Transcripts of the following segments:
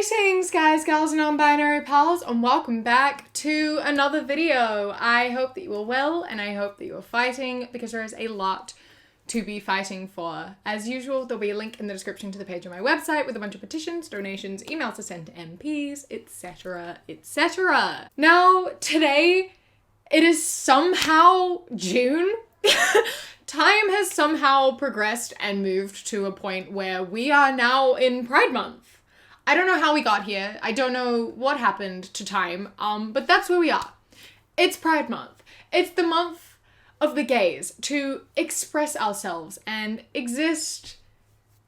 Greetings guys, gals and non-binary pals, and welcome back to another video. I hope that you are well and I hope that you are fighting, because there is a lot to be fighting for. As usual, there'll be a link in the description to the page on my website with a bunch of petitions, donations, emails to send to MPs, etc, etc. Now, today, it is somehow June. Time has somehow progressed and moved to a point where we are now in Pride Month. I don't know how we got here. I don't know what happened to time, but that's where we are. It's Pride Month. It's the month of the gays to express ourselves and exist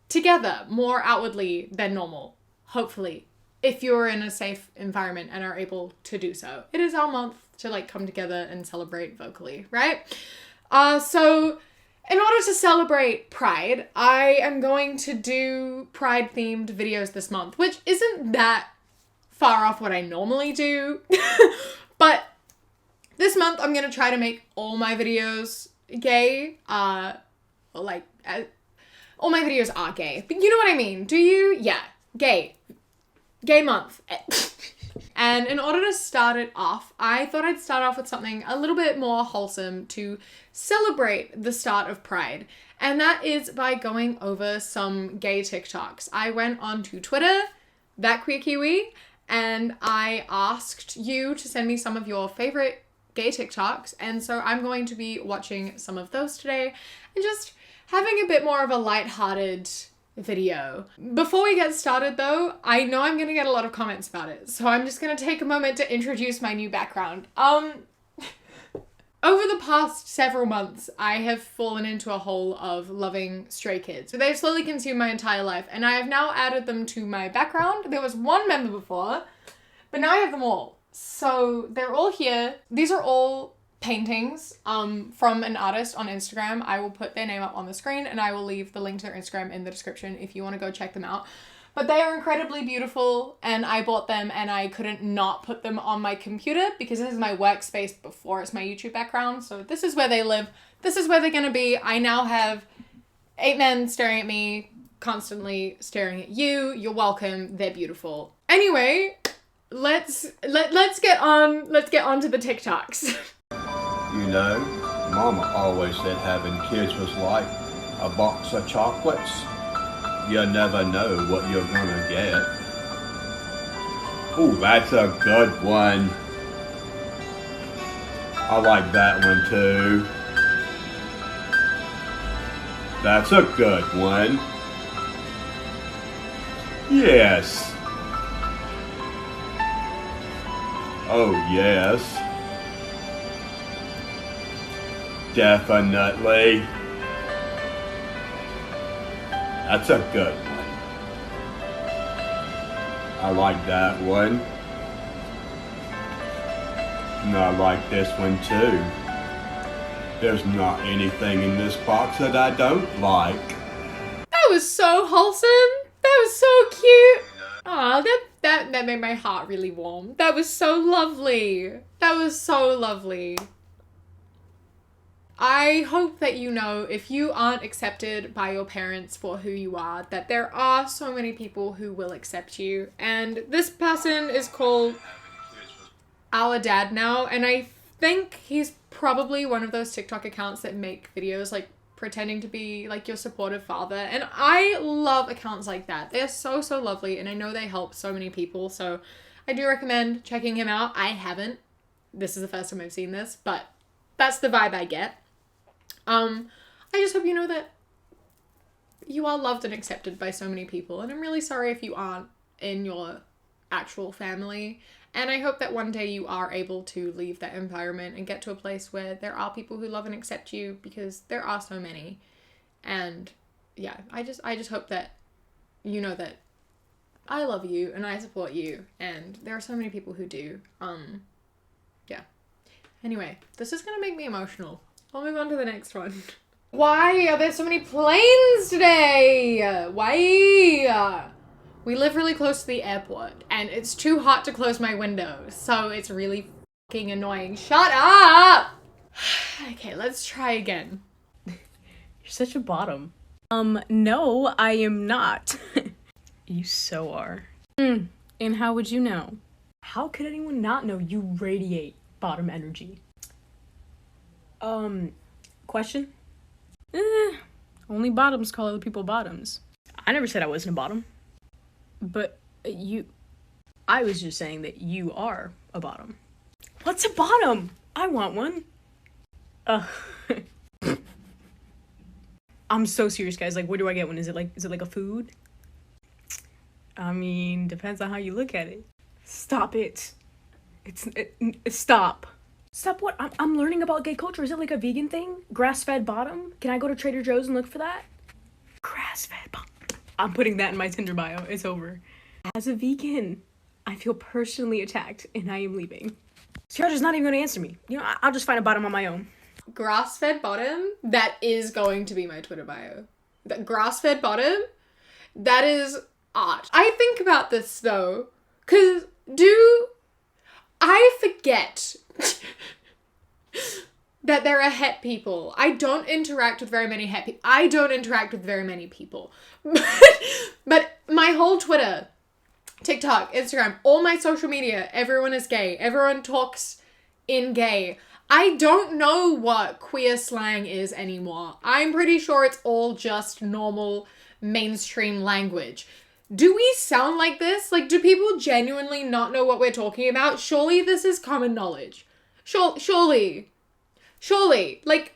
together more outwardly than normal, hopefully, if you're in a safe environment and are able to do so. It is our month to come together and celebrate vocally, right? So in order to celebrate Pride, I am going to do Pride-themed videos this month, which isn't that far off what I normally do. But this month, I'm going to try to make all my videos gay. All my videos are gay. But you know what I mean, do you? Yeah, gay. Gay month. And in order to start it off, I thought I'd start off with something a little bit more wholesome to celebrate the start of Pride. And that is by going over some gay TikToks. I went onto Twitter, @ThatQueerKiwi, and I asked you to send me some of your favorite gay TikToks. And so I'm going to be watching some of those today and just having a bit more of a lighthearted video. Before we get started though, I know I'm gonna get a lot of comments about it, so I'm just gonna take a moment to introduce my new background. Over the past several months, I have fallen into a hole of loving stray kids. So they've slowly consumed my entire life, and I have now added them to my background. There was one member before, but now I have them all. So they're all here. These are all paintings from an artist on Instagram. I will put their name up on the screen and I will leave the link to their Instagram in the description if you want to go check them out. But they are incredibly beautiful and I bought them and I couldn't not put them on my computer because this is my workspace before it's my YouTube background. So this is where they live. This is where they're gonna be. I now have 8 men staring at me, constantly staring at you. You're welcome. They're beautiful. Anyway, let's get on to the TikToks. You know, Mama always said having kids was like a box of chocolates. You never know what you're gonna get. Ooh, that's a good one. I like that one too. That's a good one. Yes. Oh, yes. Definitely. That's a good one. I like that one. And I like this one too. There's not anything in this box that I don't like. That was so wholesome. That was so cute. Aw, that made my heart really warm. That was so lovely. That was so lovely. I hope that you know, if you aren't accepted by your parents for who you are, that there are so many people who will accept you. And this person is called Our Dad Now, and I think he's probably one of those TikTok accounts that make videos pretending to be your supportive father. And I love accounts like that. They're so, so lovely, and I know they help so many people, so I do recommend checking him out. I haven't. This is the first time I've seen this, but that's the vibe I get. I just hope you know that you are loved and accepted by so many people, and I'm really sorry if you aren't in your actual family, and I hope that one day you are able to leave that environment and get to a place where there are people who love and accept you, because there are so many. And yeah, I just hope that you know that I love you and I support you, and there are so many people who do. Yeah. Anyway, this is gonna make me emotional. I'll move on to the next one. Why are there so many planes today? Why? We live really close to the airport and it's too hot to close my window, so it's really fucking annoying. Shut up! Okay, let's try again. You're such a bottom. No, I am not. You so are. And how would you know? How could anyone not know you radiate bottom energy? Question? Only bottoms call other people bottoms. I never said I wasn't a bottom. But I was just saying that you are a bottom. What's a bottom? I want one. I'm so serious, guys. Like, where do I get one? Is it like a food? I mean, depends on how you look at it. Stop it. Stop. Stop what? I'm learning about gay culture. Is it like a vegan thing? Grass-fed bottom? Can I go to Trader Joe's and look for that? Grass-fed bottom. I'm putting that in my Tinder bio. It's over. As a vegan, I feel personally attacked and I am leaving. Sierra's not even going to answer me. You know, I'll just find a bottom on my own. Grass-fed bottom, that is going to be my Twitter bio. That grass-fed bottom, that is art. I think about this though, because I forget that there are het people. I don't interact with very many het people. I don't interact with very many people. But my whole Twitter, TikTok, Instagram, all my social media, everyone is gay. Everyone talks in gay. I don't know what queer slang is anymore. I'm pretty sure it's all just normal mainstream language. Do we sound like this? Like, do people genuinely not know what we're talking about? Surely this is common knowledge. Surely. Like,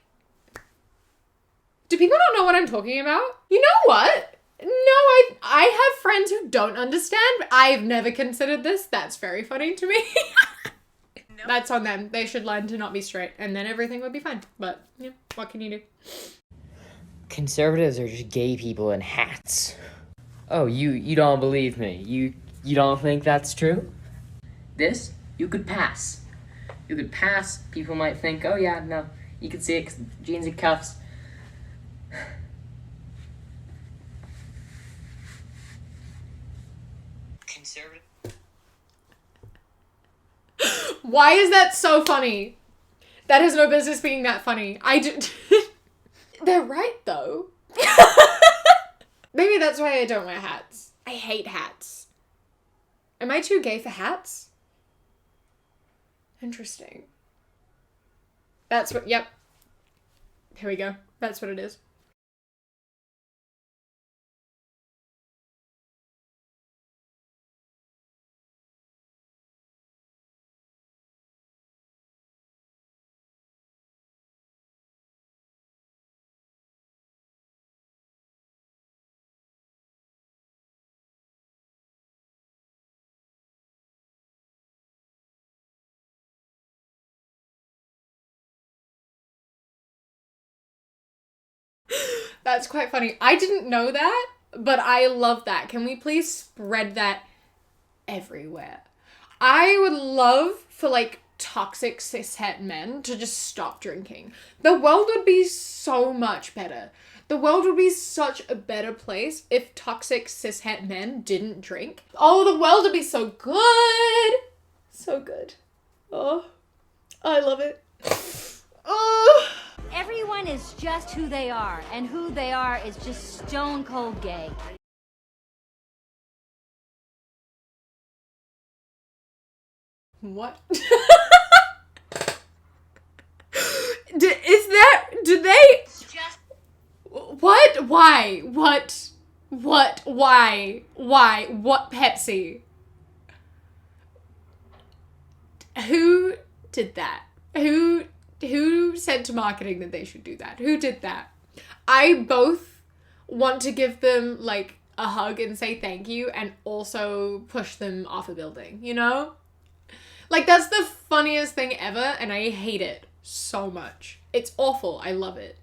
do people not know what I'm talking about? You know what? No, I have friends who don't understand. I've never considered this. That's very funny to me. No. That's on them. They should learn to not be straight, and then everything would be fine. But, yeah, what can you do? Conservatives are just gay people in hats. Oh, you don't believe me. You don't think that's true? This, you could pass. You could pass. People might think, oh yeah, no. You could see it 'cause jeans and cuffs. Conservative. Why is that so funny? That has no business being that funny. They're right, though. Maybe that's why I don't wear hats. I hate hats. Am I too gay for hats? Interesting. That's what, yep. Here we go. That's what it is. That's quite funny. I didn't know that, but I love that. Can we please spread that everywhere? I would love for, like, toxic cishet men to just stop drinking. The world would be so much better. The world would be such a better place if toxic cishet men didn't drink. Oh, the world would be so good. So good. Oh, I love it. Oh. Everyone is just who they are, and who they are is just stone cold gay. What? Do they? What? Why? What? Why? What Pepsi? Who did that? Who said to marketing that they should do that? Who did that? I both want to give them, like, a hug and say thank you, and also push them off a building, you know? Like, that's the funniest thing ever, and I hate it so much. It's awful. I love it.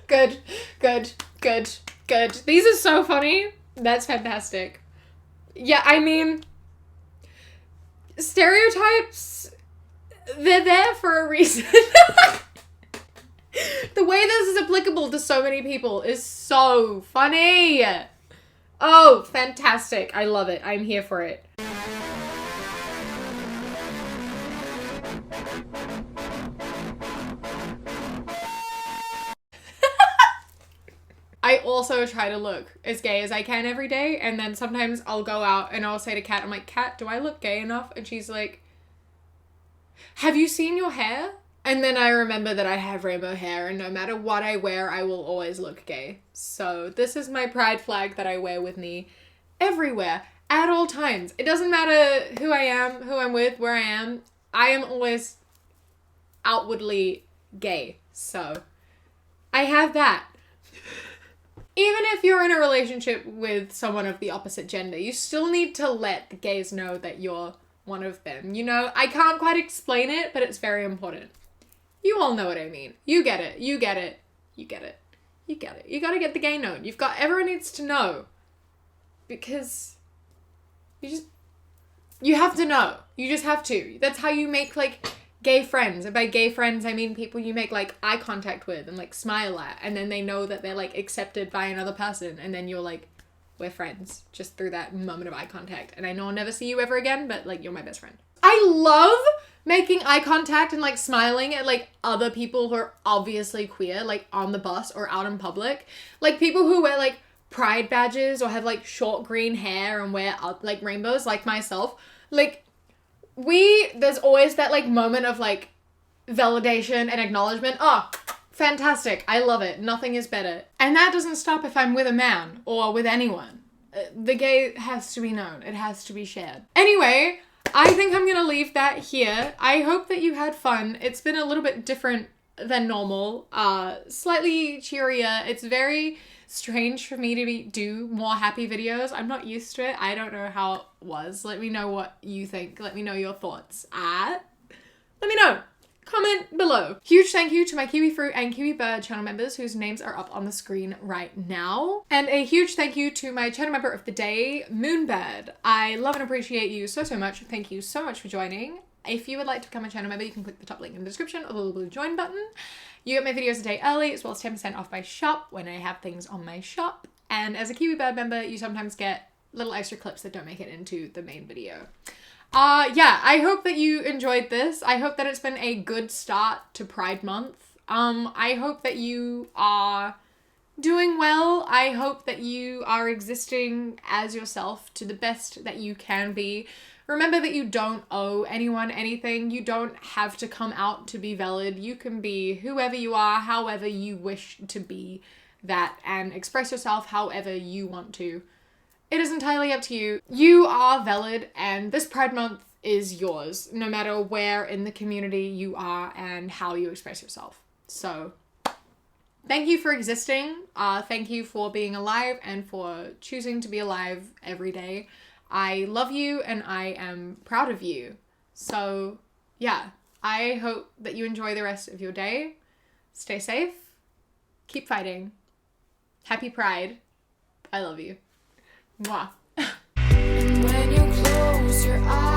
Good. These are so funny. That's fantastic. Yeah, I mean, stereotypes, they're there for a reason. The way this is applicable to so many people is so funny. Oh, fantastic. I love it. I'm here for it. I also try to look as gay as I can every day, and then sometimes I'll go out and I'll say to Kat, I'm like, Kat, do I look gay enough? And she's like, have you seen your hair? And then I remember that I have rainbow hair, and no matter what I wear, I will always look gay. So this is my pride flag that I wear with me everywhere, at all times. It doesn't matter who I am, who I'm with, where I am always outwardly gay. So I have that. Even if you're in a relationship with someone of the opposite gender, you still need to let the gays know that you're one of them. You know, I can't quite explain it, but it's very important. You all know what I mean. You get it. You get it. You get it. You get it. You gotta get the gay known. Everyone needs to know. Because you have to know. You just have to. That's how you make, like, gay friends. And by gay friends, I mean people you make, like, eye contact with and, like, smile at. And then they know that they're, like, accepted by another person. And then you're like, we're friends. Just through that moment of eye contact. And I know I'll never see you ever again, but, like, you're my best friend. I love making eye contact and, like, smiling at, like, other people who are obviously queer, like, on the bus or out in public. Like, people who wear, like, pride badges or have, like, short green hair and wear, like, rainbows, like myself. Like, there's always that, like, moment of, like, validation and acknowledgement. Oh, fantastic. I love it. Nothing is better. And that doesn't stop if I'm with a man or with anyone. The gay has to be known. It has to be shared. Anyway, I think I'm gonna leave that here. I hope that you had fun. It's been a little bit different than normal. Slightly cheerier. It's very strange for me to do more happy videos. I'm not used to it. I don't know how it was. Let me know what you think. Let me know your thoughts. Let me know. Comment below. Huge thank you to my Kiwi Fruit and Kiwi Bird channel members whose names are up on the screen right now. And a huge thank you to my channel member of the day, Moonbird. I love and appreciate you so much. Thank you so much for joining. If you would like to become a channel member, you can click the top link in the description or the little blue join button. You get my videos a day early, as well as 10% off my shop when I have things on my shop. And as a Kiwi Bird member, you sometimes get little extra clips that don't make it into the main video. Yeah, I hope that you enjoyed this. I hope that it's been a good start to Pride Month. I hope that you are doing well. I hope that you are existing as yourself to the best that you can be. Remember that you don't owe anyone anything. You don't have to come out to be valid. You can be whoever you are, however you wish to be that, and express yourself however you want to. It is entirely up to you. You are valid, and this Pride Month is yours, no matter where in the community you are and how you express yourself. So, thank you for existing. Thank you for being alive and for choosing to be alive every day. I love you and I am proud of you. So, yeah, I hope that you enjoy the rest of your day. Stay safe. Keep fighting. Happy Pride. I love you. Mwah. And when you close your eyes